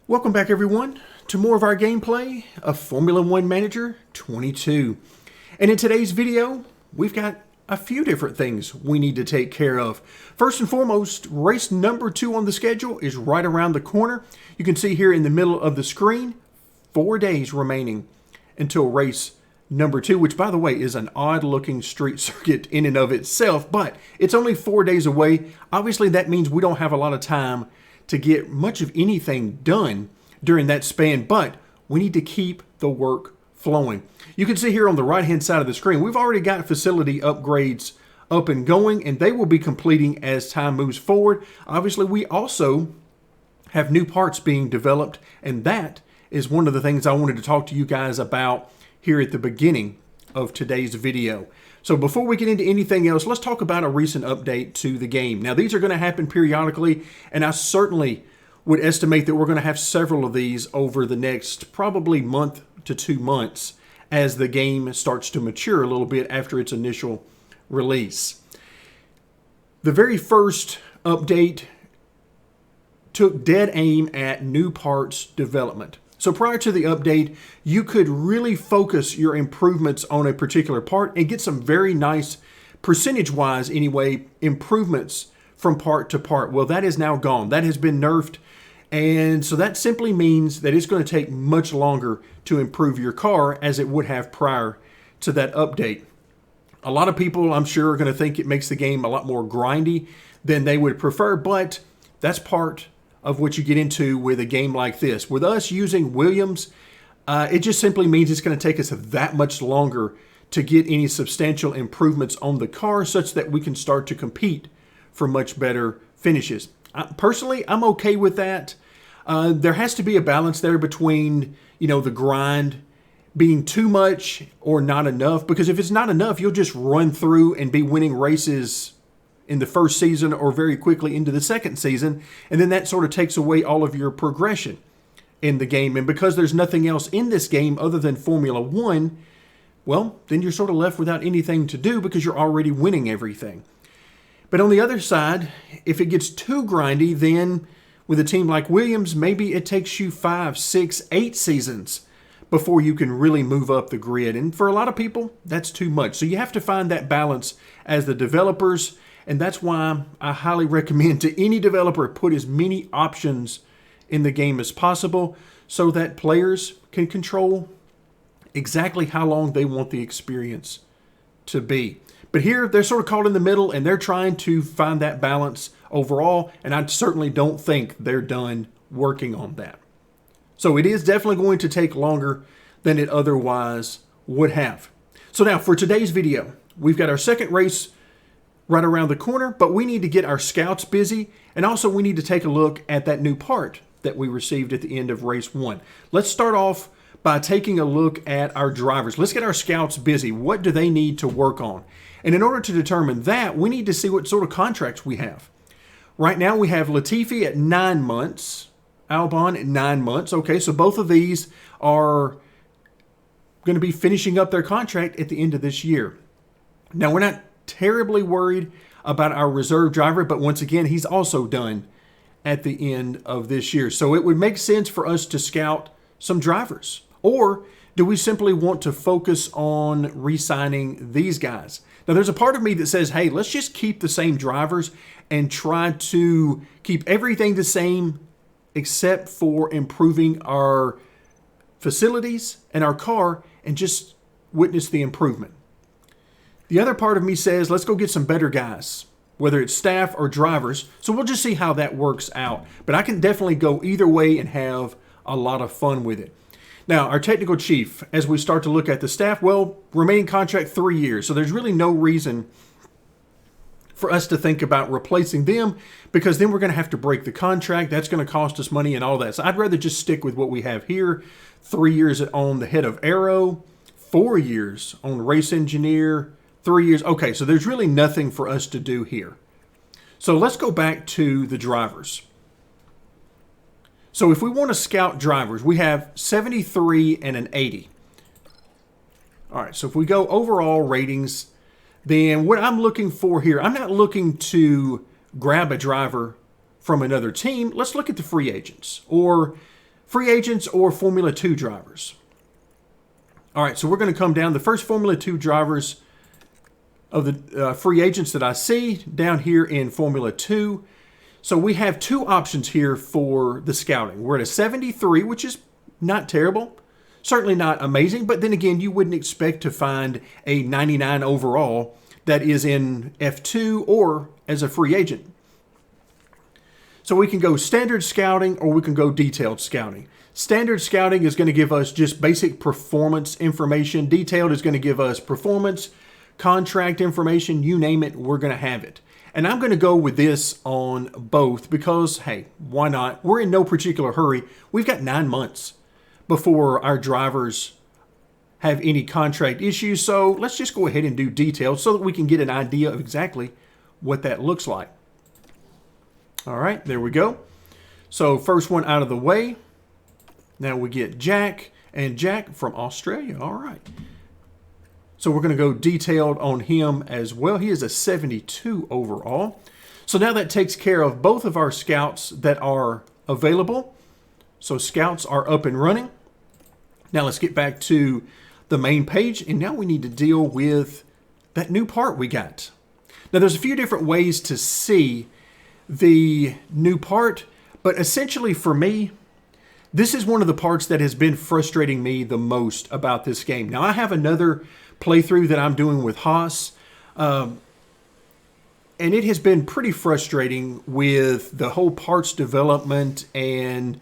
Welcome back everyone to more of our gameplay of Formula One Manager 22. And in today's video, we've got a few different things we need to take care of. First and foremost, race number 2 on the schedule is right around the corner. You can see here in the middle of the screen, 4 days remaining until race number 2, which by the way is an odd looking street circuit in and of itself, but it's only 4 days away. Obviously that means we don't have a lot of time to get much of anything done during that span, but we need to keep the work flowing. You can see here on the right hand side of the screen, we've already got facility upgrades up and going, and they will be completing as time moves forward. Obviously, we also have new parts being developed, and that is one of the things I wanted to talk to you guys about here at the beginning of today's video. So before we get into anything else, let's talk about a recent update to the game. Now, these are going to happen periodically, and I certainly would estimate that we're going to have several of these over the next probably month to 2 months as the game starts to mature a little bit after its initial release. The very first update took dead aim at new parts development. So prior to the update, you could really focus your improvements on a particular part and get some very nice, percentage-wise anyway, improvements from part to part. Well, that is now gone. That has been nerfed. And so that simply means that it's going to take much longer to improve your car as it would have prior to that update. A lot of people, I'm sure, are going to think it makes the game a lot more grindy than they would prefer, but that's part of what you get into with a game like this. With us using Williams, it just simply means it's going to take us that much longer to get any substantial improvements on the car such that we can start to compete for much better finishes. Personally, I'm okay with that. There has to be a balance there between, the grind being too much or not enough, because if it's not enough, you'll just run through and be winning races in the first season or very quickly into the second season, and then that sort of takes away all of your progression in the game. And because there's nothing else in this game other than Formula One, well, then you're sort of left without anything to do because you're already winning everything. But on the other side, if it gets too grindy, then with a team like Williams, maybe it takes you 5, 6, 8 seasons before you can really move up the grid. And for a lot of people, that's too much. So you have to find that balance as the developers. And that's why I highly recommend to any developer put as many options in the game as possible so that players can control exactly how long they want the experience to be. But here, they're sort of caught in the middle, and they're trying to find that balance overall, and I certainly don't think they're done working on that. So it is definitely going to take longer than it otherwise would have. So now, for today's video, we've got our second race right around the corner, but we need to get our scouts busy, and also we need to take a look at that new part that we received at the end of race 1. Let's start off by taking a look at our drivers. Let's get our scouts busy. What do they need to work on? And in order to determine that, we need to see what sort of contracts we have. Right now we have Latifi at 9 months, Albon at 9 months. Okay, so both of these are going to be finishing up their contract at the end of this year. Now we're not terribly worried about our reserve driver, but once again, he's also done at the end of this year. So it would make sense for us to scout some drivers. Or do we simply want to focus on re-signing these guys? Now, there's a part of me that says, hey, let's just keep the same drivers and try to keep everything the same except for improving our facilities and our car and just witness the improvement. The other part of me says, let's go get some better guys, whether it's staff or drivers. So we'll just see how that works out. But I can definitely go either way and have a lot of fun with it. Now, our technical chief, as we start to look at the staff, well, remaining contract 3 years. So there's really no reason for us to think about replacing them because then we're going to have to break the contract. That's going to cost us money and all that. So I'd rather just stick with what we have here. 3 years on the head of Aero, 4 years on race engineer, 3 years. Okay, so there's really nothing for us to do here. So let's go back to the drivers. So if we want to scout drivers, we have 73 and an 80. All right, so if we go overall ratings, then what I'm looking for here, I'm not looking to grab a driver from another team. Let's look at the free agents or free agents or Formula 2 drivers. All right, so we're going to come down. The first Formula 2 drivers of the free agents that I see down here in Formula 2. So we have two options here for the scouting. We're at a 73, which is not terrible. Certainly not amazing, but then again, you wouldn't expect to find a 99 overall that is in F2 or as a free agent. So we can go standard scouting or we can go detailed scouting. Standard scouting is going to give us just basic performance information. Detailed is going to give us performance, contract information, you name it, we're going to have it. And I'm going to go with this on both because, hey, why not? We're in no particular hurry. We've got 9 months before our drivers have any contract issues. So let's just go ahead and do detailed so that we can get an idea of exactly what that looks like. All right, there we go. So first one out of the way. Now we get Jack, and Jack from Australia. All right. So we're going to go detailed on him as well. He is a 72 overall. So now that takes care of both of our scouts that are available. So scouts are up and running. Now let's get back to the main page. And now we need to deal with that new part we got. Now there's a few different ways to see the new part. But essentially for me, this is one of the parts that has been frustrating me the most about this game. Now I have another playthrough that I'm doing with Haas, and it has been pretty frustrating with the whole parts development and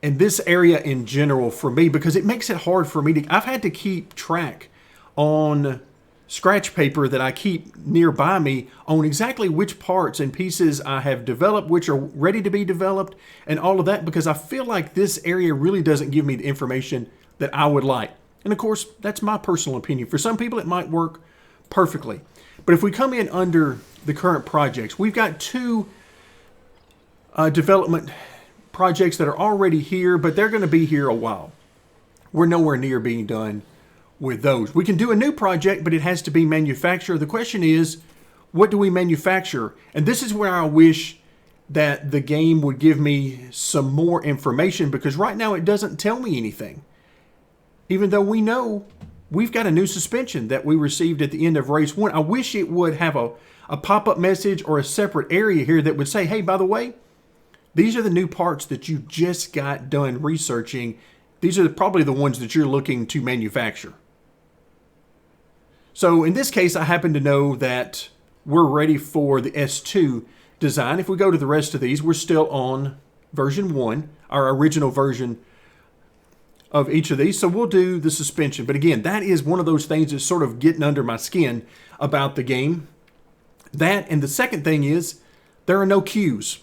this area in general for me because it makes it hard for me to. I've had to keep track on scratch paper that I keep nearby me on exactly which parts and pieces I have developed, which are ready to be developed, and all of that because I feel like this area really doesn't give me the information that I would like. And of course, that's my personal opinion. For some people, it might work perfectly. But if we come in under the current projects, we've got two development projects that are already here, but they're going to be here a while. We're nowhere near being done with those. We can do a new project, but it has to be manufactured. The question is, what do we manufacture? And this is where I wish that the game would give me some more information because right now it doesn't tell me anything. Even though we know we've got a new suspension that we received at the end of race 1. I wish it would have a pop-up message or a separate area here that would say, hey, by the way, these are the new parts that you just got done researching. These are probably the ones that you're looking to manufacture. So in this case, I happen to know that we're ready for the S2 design. If we go to the rest of these, we're still on version 1, our original version of each of these. So we'll do the suspension. But again, that is one of those things that's sort of getting under my skin about the game. That, and the second thing is there are no queues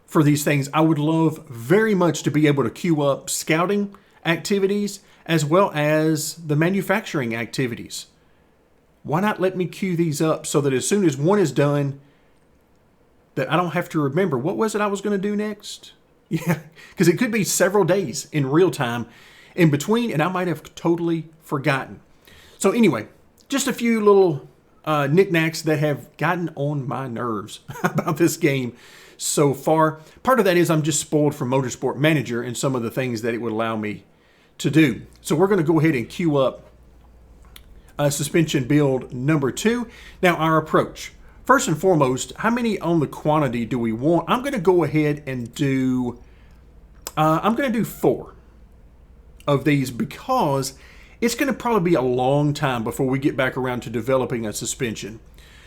for these things. I would love very much to be able to queue up scouting activities as well as the manufacturing activities. Why not let me queue these up so that as soon as one is done, that I don't have to remember, what was it I was going to do next? Yeah, because it could be several days in real time in between, and I might have totally forgotten. So anyway, just a few little knickknacks that have gotten on my nerves about this game so far. Part of that is I'm just spoiled from Motorsport Manager and some of the things that it would allow me to do. So we're going to go ahead and queue up suspension build number 2. Now our approach. First and foremost, how many on the quantity do we want? I'm going to go ahead and do, I'm going to do 4 of these because it's going to probably be a long time before we get back around to developing a suspension.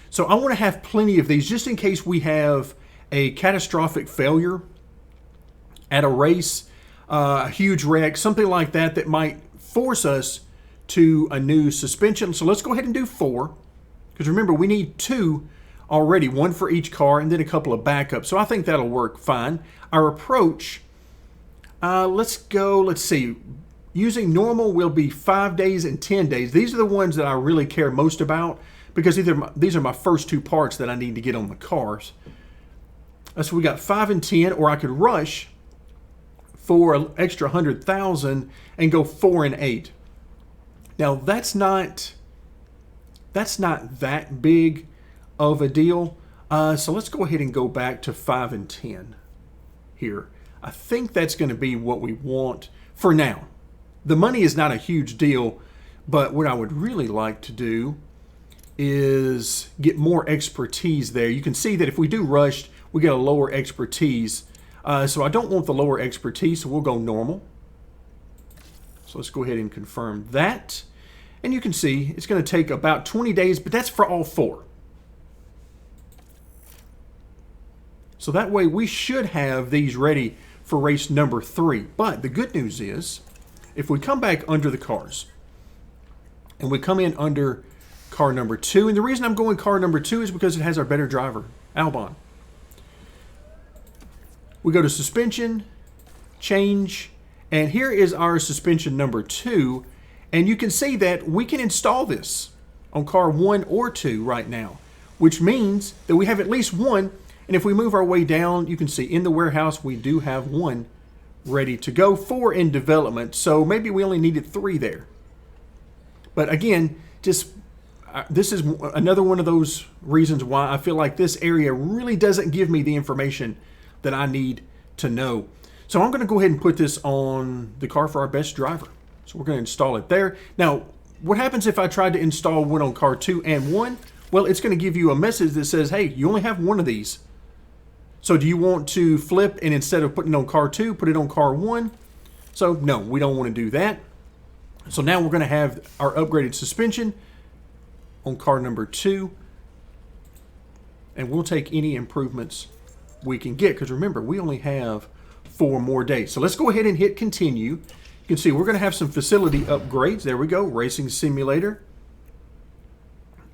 So I want to have plenty of these just in case we have a catastrophic failure at a race, a huge wreck, something like that that might force us to a new suspension. So let's go ahead and do 4 because remember we need 2 already, 1 for each car and then a couple of backups. So I think that'll work fine. Our approach, let's see. Using normal will be 5 days and 10 days. These are the ones that I really care most about because these are my first 2 parts that I need to get on the cars. So we got 5 and 10, or I could rush for an extra 100,000 and go 4 and 8. Now that's not that big of a deal. So let's go ahead and go back to 5 and 10 here. I think that's going to be what we want for now. The money is not a huge deal, but what I would really like to do is get more expertise there. You can see that if we do rushed, we get a lower expertise. So I don't want the lower expertise, so we'll go normal. So let's go ahead and confirm that. And you can see it's going to take about 20 days, but that's for all 4. So that way we should have these ready for race number 3. But the good news is, if we come back under the cars, and we come in under car number 2, and the reason I'm going car number 2 is because it has our better driver, Albon. We go to suspension, change, and here is our suspension number 2, and you can see that we can install this on car 1 or 2 right now, which means that we have at least one. And if we move our way down, you can see in the warehouse we do have 1 ready to go, 4 in development, so maybe we only needed 3 there. But again, just this is another one of those reasons why I feel like this area really doesn't give me the information that I need to know. So I'm going to go ahead and put this on the car for our best driver. So we're going to install it there. Now, what happens if I tried to install one on car 2 and 1? Well, it's going to give you a message that says, hey, you only have 1 of these. So do you want to flip and instead of putting it on car 2, put it on car 1? So no, we don't want to do that. So now we're going to have our upgraded suspension on car number 2. And we'll take any improvements we can get, because remember, we only have 4 more days. So let's go ahead and hit continue. You can see we're going to have some facility upgrades. There we go. Racing Simulator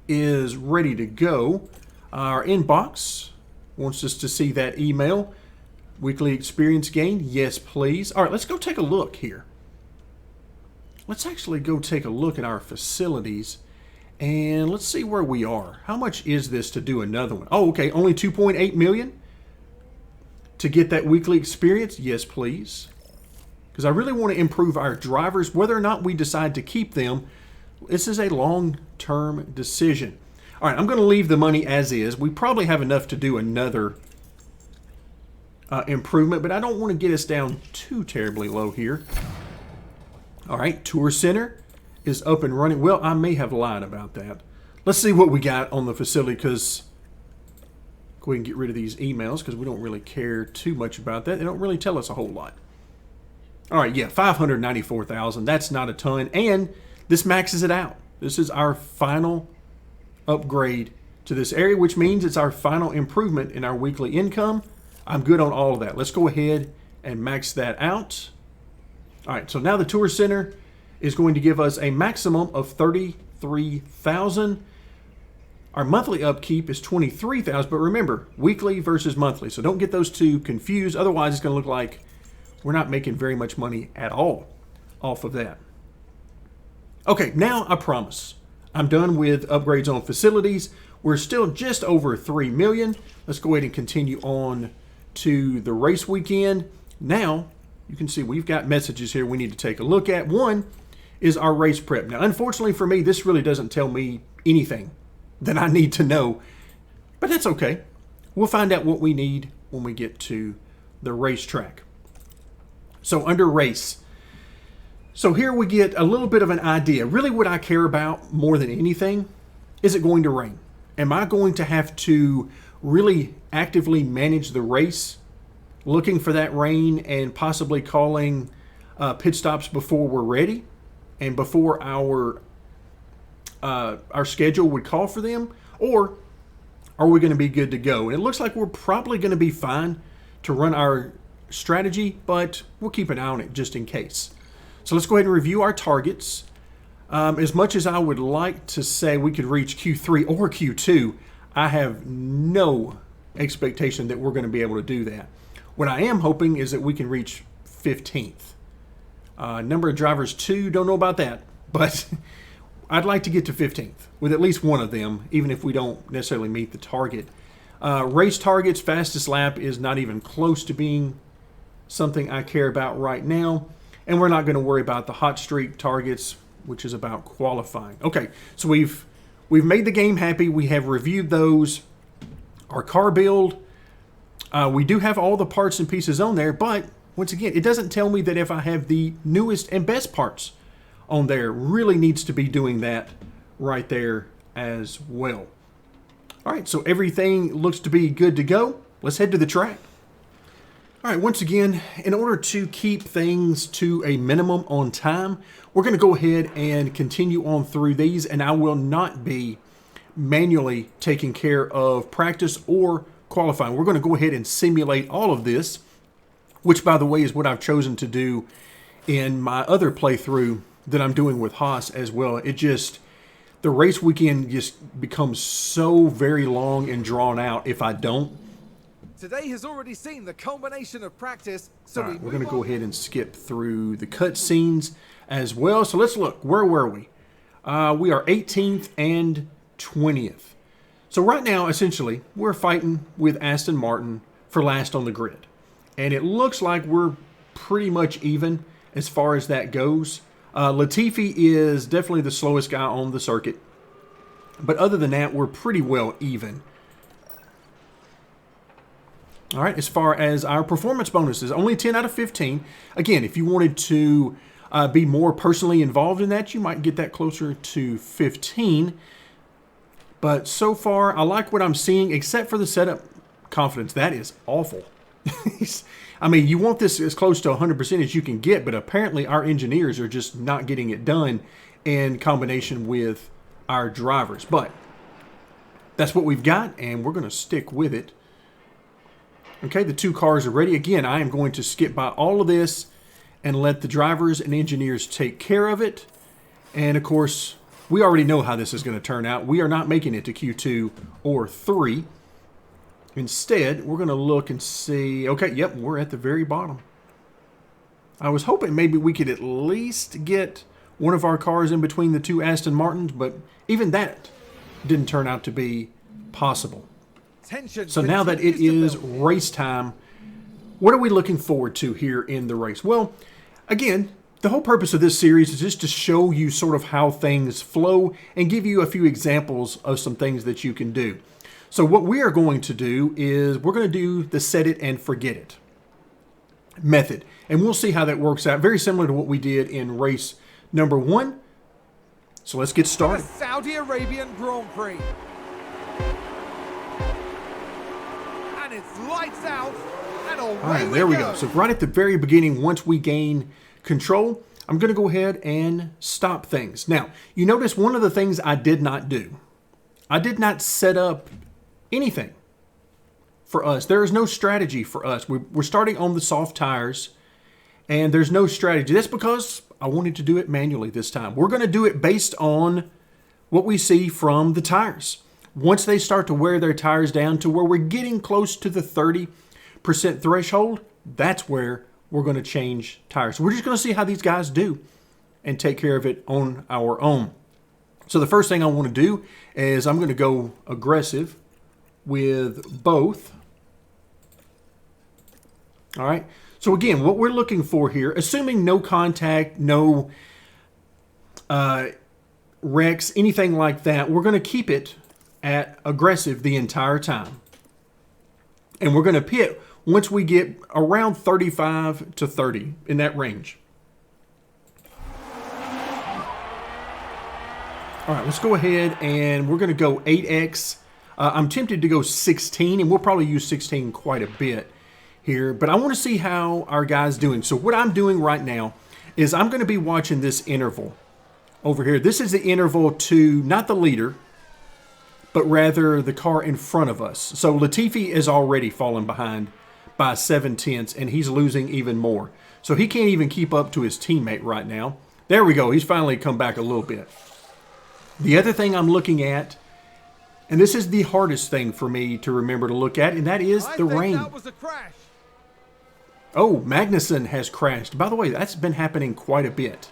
is ready to go. Our inbox wants us to see that email. Weekly experience gain. Yes, please. All right, let's go take a look here. Let's actually go take a look at our facilities and let's see where we are. How much is this to do another one? Oh, okay, only 2.8 million to get that weekly experience. Yes, please. Because I really want to improve our drivers, whether or not we decide to keep them. This is a long-term decision. All right, I'm going to leave the money as is. We probably have enough to do another improvement, but I don't want to get us down too terribly low here. All right, Tour Center is up and running. Well, I may have lied about that. Let's see what we got on the facility, because go ahead and get rid of these emails because we don't really care too much about that. They don't really tell us a whole lot. All right, yeah, 594,000. That's not a ton, and this maxes it out. This is our final upgrade to this area, which means it's our final improvement in our weekly income. I'm good on all of that. Let's go ahead and max that out. All right, so now the Tour Center is going to give us a maximum of 33,000. Our monthly upkeep is 23,000, but remember, weekly versus monthly. So don't get those two confused. Otherwise, it's going to look like we're not making very much money at all off of that. Okay, now I promise I'm done with upgrades on facilities. We're still just over 3 million. Let's go ahead and continue on to the race weekend. Now, you can see we've got messages here we need to take a look at. One is our race prep. Now, unfortunately for me, this really doesn't tell me anything that I need to know, but that's okay. We'll find out what we need when we get to the racetrack. So under race, so here we get a little bit of an idea. Really what I care about more than anything, is it going to rain? Am I going to have to really actively manage the race, looking for that rain and possibly calling pit stops before we're ready and before our schedule would call for them? Or are we going to be good to go? And it looks like we're probably going to be fine to run our strategy, but we'll keep an eye on it just in case. So let's go ahead and review our targets. As much as I would like to say we could reach Q3 or Q2, I have no expectation that we're going to be able to do that. What I am hoping is that we can reach 15th. Number of drivers 2, don't know about that, but I'd like to get to 15th with at least one of them, even if we don't necessarily meet the target. Race targets, fastest lap is not even close to being something I care about right now. And we're not going to worry about the hot streak targets, which is about qualifying. Okay, so we've made the game happy. We have reviewed those. Our car build, We do have all the parts and pieces on there, but once again, it doesn't tell me that if I have the newest and best parts on there. Really needs to be doing that right there as well. All right, so everything looks to be good to go. Let's head to the track. All right, once again, in order to keep things to a minimum on time, we're going to go ahead and continue on through these, and I will not be manually taking care of practice or qualifying. We're going to go ahead and simulate all of this, which, by the way, is what I've chosen to do in my other playthrough that I'm doing with Haas as well. It just, the race weekend just becomes so very long and drawn out if I don't. Today has already seen the culmination of practice, so right, we're going to go ahead and skip through the cut scenes as well. So let's look. Where were we? We are 18th and 20th. So right now, essentially, we're fighting with Aston Martin for last on the grid. And it looks like we're pretty much even as far as that goes. Latifi is definitely the slowest guy on the circuit. But other than that, we're pretty well even. All right, as far as our performance bonuses, only 10 out of 15. Again, if you wanted to be more personally involved in that, you might get that closer to 15. But so far, I like what I'm seeing, except for the setup confidence. That is awful. I mean, you want this as close to 100% as you can get, but apparently our engineers are just not getting it done in combination with our drivers. But that's what we've got, and we're going to stick with it. Okay, the two cars are ready. Again, I am going to skip by all of this and let the drivers and engineers take care of it. And, of course, we already know how this is going to turn out. We are not making it to Q2 or 3. Instead, we're going to look and see. Okay, yep, we're at the very bottom. I was hoping maybe we could at least get one of our cars in between the two Aston Martins, but even that didn't turn out to be possible. So now that it is race time, what are we looking forward to here in the race? Well, again, the whole purpose of this series is just to show you sort of how things flow and give you a few examples of some things that you can do. So what we are going to do is we're going to do the set it and forget it method. And we'll see how that works out. Very similar to what we did in race number 1. So let's get started. The Saudi Arabian Grand Prix. And it's lights out, and away all right, there we go. So right at the very beginning, once we gain control, I'm going to go ahead and stop things. Now, you notice one of the things I did not do. I did not set up anything for us. There is no strategy for us. We're starting on the soft tires, and there's no strategy. That's because I wanted to do it manually this time. We're going to do it based on what we see from the tires. Once they start to wear their tires down to where we're getting close to the 30% threshold, that's where we're going to change tires. So we're just going to see how these guys do and take care of it on our own. So the first thing I want to do is I'm going to go aggressive with both. All right. So again, what we're looking for here, assuming no contact, no wrecks, anything like that, we're going to keep it at aggressive the entire time. And we're going to pit once we get around 35 to 30 in that range. All right, let's go ahead and we're going to go 8X. I'm tempted to go 16, and we'll probably use 16 quite a bit here. But I want to see how our guy's doing. So what I'm doing right now is I'm going to be watching this interval over here. This is the interval to not the leader, but rather the car in front of us. So Latifi is already falling behind by 7/10, and he's losing even more. So he can't even keep up to his teammate right now. There we go. He's finally come back a little bit. The other thing I'm looking at, and this is the hardest thing for me to remember to look at, and that is the rain. That was a crash. Oh, Magnussen has crashed. By the way, that's been happening quite a bit.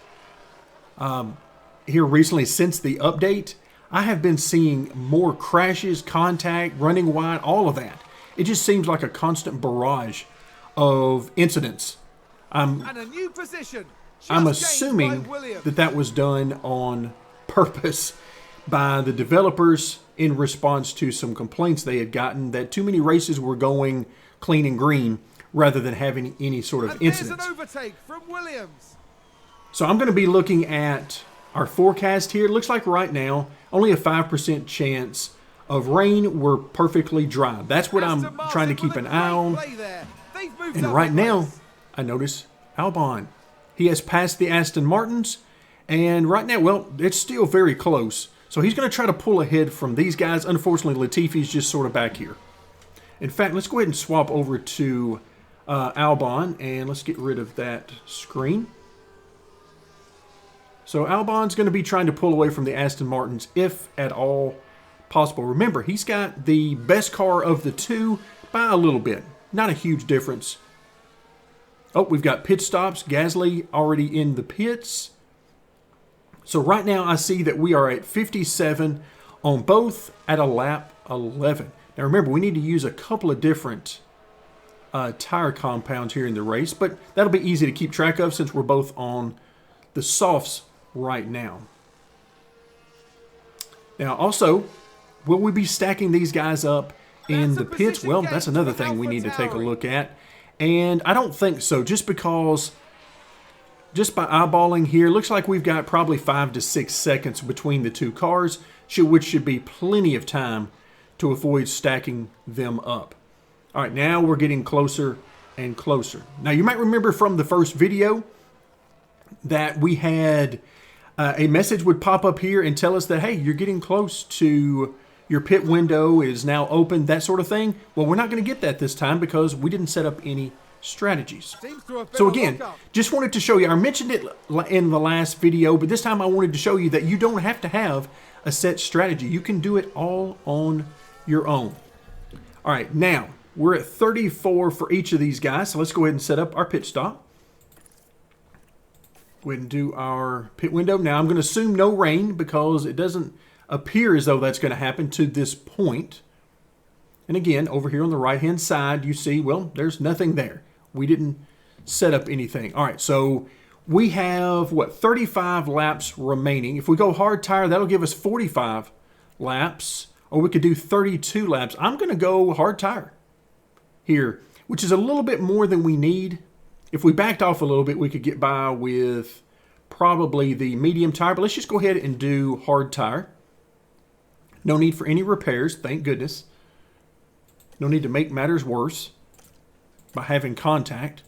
Here recently, since the update, I have been seeing more crashes, contact, running wide, all of that. It just seems like a constant barrage of incidents. And a new position. I'm assuming that that was done on purpose by the developers in response to some complaints they had gotten that too many races were going clean and green rather than having any sort of And there's incidents. an overtake from Williams. So I'm going to be looking at our forecast here. It looks like right now, only a 5% chance of rain. We're perfectly dry. That's what I'm Aston trying to Martin keep with an a eye great on. play there. They've moved And up right a now, place. I notice Albon. He has passed the Aston Martins. And right now, well, it's still very close. So he's going to try to pull ahead from these guys. Unfortunately, Latifi's just sort of back here. In fact, let's go ahead and swap over to Albon. And let's get rid of that screen. So Albon's going to be trying to pull away from the Aston Martins if at all possible. Remember, he's got the best car of the two by a little bit. Not a huge difference. Oh, we've got pit stops. Gasly already in the pits. So right now I see that we are at 57 on both at a lap 11. Now remember, we need to use a couple of different tire compounds here in the race, but that'll be easy to keep track of since we're both on the softs right now. Now also, will we be stacking these guys up in the pits? Well, that's another thing we need to take a look at. And I don't think so, just because, just by eyeballing here, looks like we've got probably 5 to 6 seconds between the two cars, which should be plenty of time to avoid stacking them up. All right, now we're getting closer and closer. Now, you might remember from the first video that we had a message would pop up here and tell us that, hey, you're getting close to your pit window is now open, that sort of thing. Well, we're not going to get that this time because we didn't set up any strategies. So again, just wanted to show you, I mentioned it in the last video, but this time I wanted to show you that you don't have to have a set strategy. You can do it all on your own. All right, now we're at 34 for each of these guys. So let's go ahead and set up our pit stop. Go ahead and do our pit window. Now I'm going to assume no rain because it doesn't appear as though that's going to happen to this point. And again, over here on the right-hand side, you see, well, there's nothing there. We didn't set up anything. All right, so we have, what, 35 laps remaining. If we go hard tire, that'll give us 45 laps, or we could do 32 laps. I'm going to go hard tire here, which is a little bit more than we need. If we backed off a little bit, we could get by with probably the medium tire, but let's just go ahead and do hard tire. No need for any repairs, thank goodness. No need to make matters worse by having contact.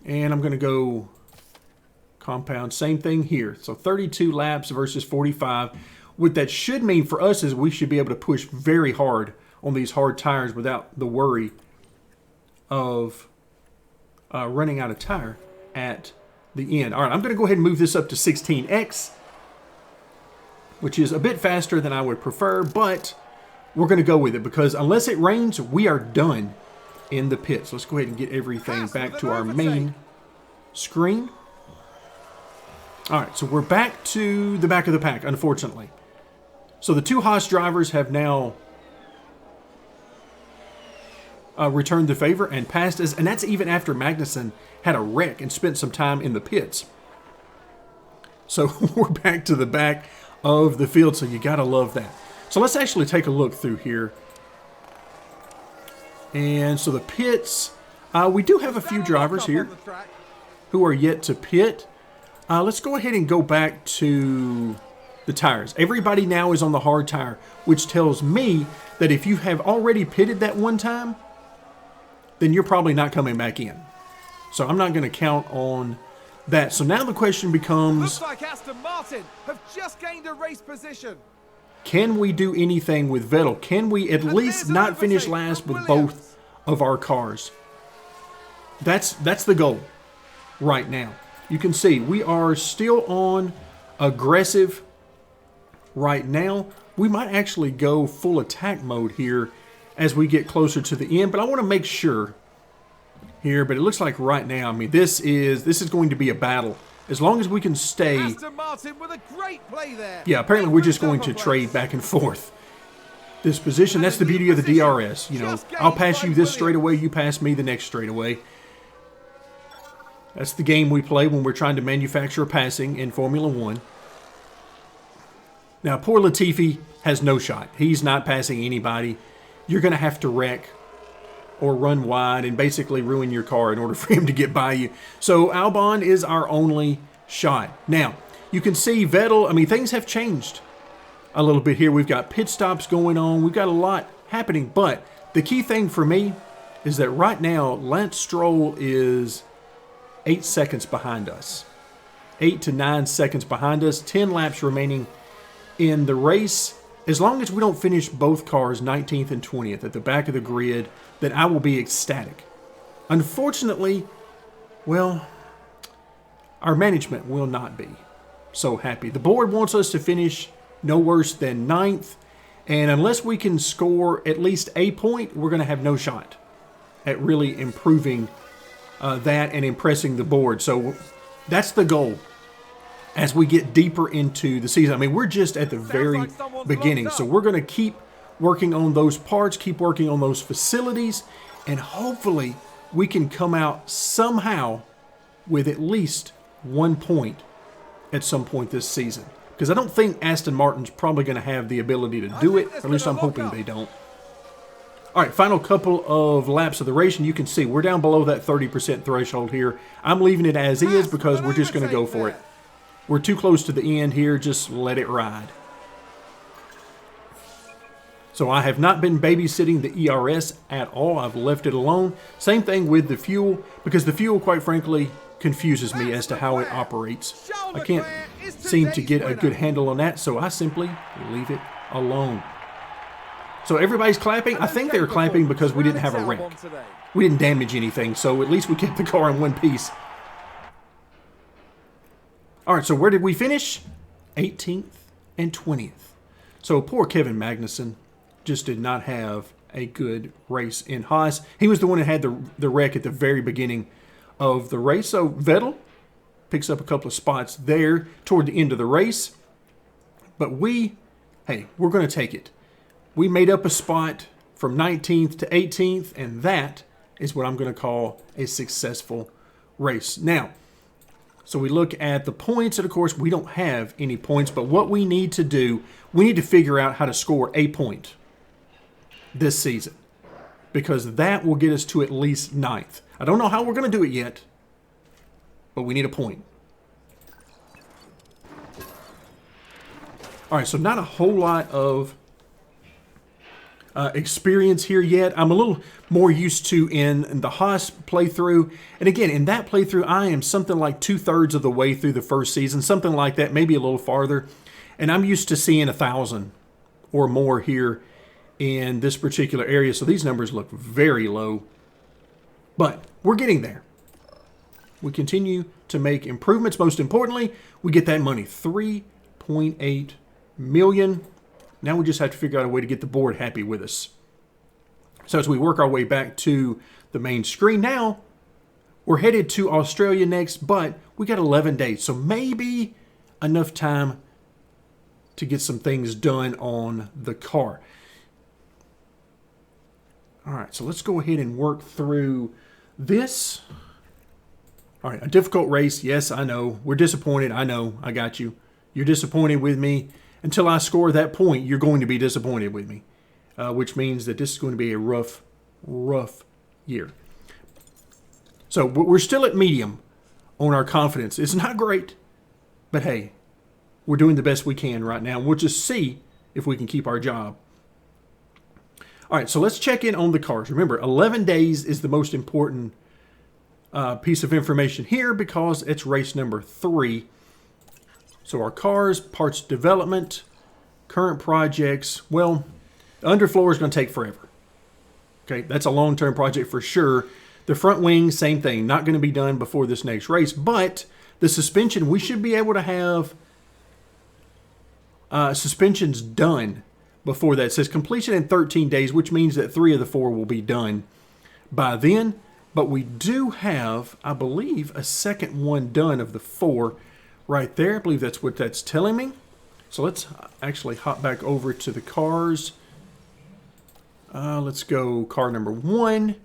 And I'm going to go compound, same thing here. So 32 laps versus 45. What that should mean for us is we should be able to push very hard on these hard tires without the worry of running out of tire at the end. All right, I'm going to go ahead and move this up to 16x, which is a bit faster than I would prefer, but we're going to go with it because unless it rains, we are done in the pits. Let's go ahead and get everything back to our main screen. All right, so we're back to the back of the pack, unfortunately. So the two Haas drivers have now returned the favor and passed us, and that's even after Magnussen had a wreck and spent some time in the pits. So we're back to the back of the field, so you gotta love that. So let's actually take a look through here. And so the pits, we do have a few drivers here who are yet to pit. Let's go ahead and go back to the tires. Everybody now is on the hard tire, which tells me that if you have already pitted that one time, then you're probably not coming back in. So I'm not going to count on that. So now the question becomes, looks like Aston Martin have just gained a race position. Can we do anything with Vettel? Can we at least not finish last with both of our cars? That's the goal right now. You can see we are still on aggressive right now. We might actually go full attack mode here as we get closer to the end, but I want to make sure here. But it looks like right now, I mean, this is going to be a battle. As long as we can stay. Aston Martin with a great play there. Yeah, apparently we're just going to trade back and forth this position. That's the beauty of the DRS. You know, I'll pass you this straightaway, you pass me the next straightaway. That's the game we play when we're trying to manufacture passing in Formula One. Now, poor Latifi has no shot. He's not passing anybody. You're going to have to wreck or run wide and basically ruin your car in order for him to get by you. So Albon is our only shot. Now, you can see Vettel, I mean, things have changed a little bit here. We've got pit stops going on. We've got a lot happening, but the key thing for me is that right now, Lance Stroll is 8 seconds behind us. 8 to 9 seconds behind us, 10 laps remaining in the race. As long as we don't finish both cars 19th and 20th at the back of the grid, then I will be ecstatic. Unfortunately, well, our management will not be so happy. The board wants us to finish no worse than 9th, and unless we can score at least a point, we're going to have no shot at really improving that and impressing the board. So that's the goal as we get deeper into the season. I mean, we're just at the very beginning, so we're going to keep working on those parts, keep working on those facilities, and hopefully we can come out somehow with at least 1 point at some point this season. Because I don't think Aston Martin's probably going to have the ability to do it, or at least I'm hoping they don't. All right, final couple of laps of the race, and you can see we're down below that 30% threshold here. I'm leaving it as is because we're just going to go for it. We're too close to the end here. Just let it ride. So I have not been babysitting the ERS at all. I've left it alone. Same thing with the fuel, because the fuel, quite frankly, confuses me as to how it operates. I can't seem to get a good handle on that, so I simply leave it alone. So everybody's clapping. I think they're clapping because we didn't have a wreck. We didn't damage anything, so at least we kept the car in one piece. All right, so where did we finish? 18th and 20th. So poor Kevin Magnussen just did not have a good race in Haas. He was the one that had the wreck at the very beginning of the race. So Vettel picks up a couple of spots there toward the end of the race. But we're going to take it. We made up a spot from 19th to 18th, and that is what I'm going to call a successful race. Now, so we look at the points, and of course, we don't have any points, but what we need to do, we need to figure out how to score a point this season, because that will get us to at least 9th. I don't know how we're going to do it yet, but we need a point. All right, so not a whole lot of experience here yet. I'm a little more used to in the Haas playthrough. And again, in that playthrough, I am something like 2/3 of the way through the first season, something like that, maybe a little farther. And I'm used to seeing 1,000 or more here in this particular area. So these numbers look very low, but we're getting there. We continue to make improvements. Most importantly, we get that money, $3.8 million. Now we just have to figure out a way to get the board happy with us. So as we work our way back to the main screen now, we're headed to Australia next, but we got 11 days. So maybe enough time to get some things done on the car. All right, so let's go ahead and work through this. All right, a difficult race. Yes, I know. We're disappointed. I know. I got you. You're disappointed with me. Until I score that point, you're going to be disappointed with me, which means that this is going to be a rough year. So we're still at medium on our confidence. It's not great, but hey, we're doing the best we can right now. We'll just see if we can keep our job. All right, so let's check in on the cars. Remember, 11 days is the most important piece of information here because it's race number 3. So our cars, parts development, current projects, well, the underfloor is going to take forever. Okay, that's a long-term project for sure. The front wing, same thing, not going to be done before this next race. But the suspension, we should be able to have suspensions done before that. It says completion in 13 days, which means that 3 of the 4 will be done by then. But we do have, I believe, a second one done of the 4 right there. I believe that's what that's telling me. So let's actually hop back over to the cars. Let's go car number 1,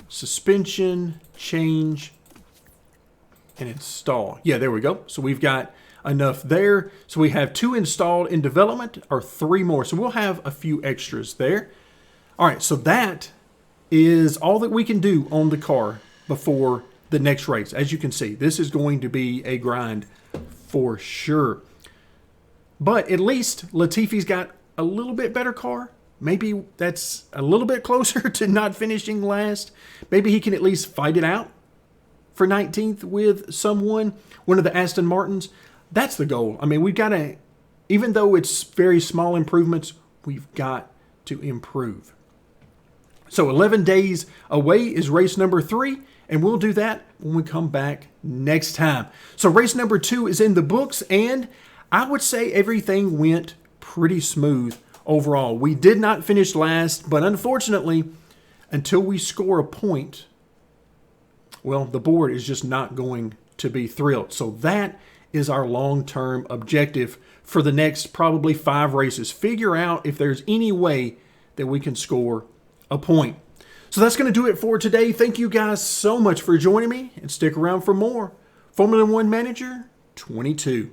suspension, change, and install. Yeah, there we go. So we've got enough there. So we have 2 installed in development, or 3 more. So we'll have a few extras there. All right, so that is all that we can do on the car before the next race. As you can see, this is going to be a grind for sure. But at least Latifi's got a little bit better car. Maybe that's a little bit closer to not finishing last. Maybe he can at least fight it out for 19th with one of the Aston Martins. That's the goal. I mean, we've got to, even though it's very small improvements, we've got to improve. So 11 days away is race number 3, and we'll do that when we come back next time. So race number 2 is in the books, and I would say everything went pretty smooth overall. We did not finish last, but unfortunately, until we score a point, well, the board is just not going to be thrilled. So that is our long-term objective for the next probably 5 races. Figure out if there's any way that we can score a point. So that's going to do it for today. Thank you guys so much for joining me, and stick around for more Formula One Manager 22.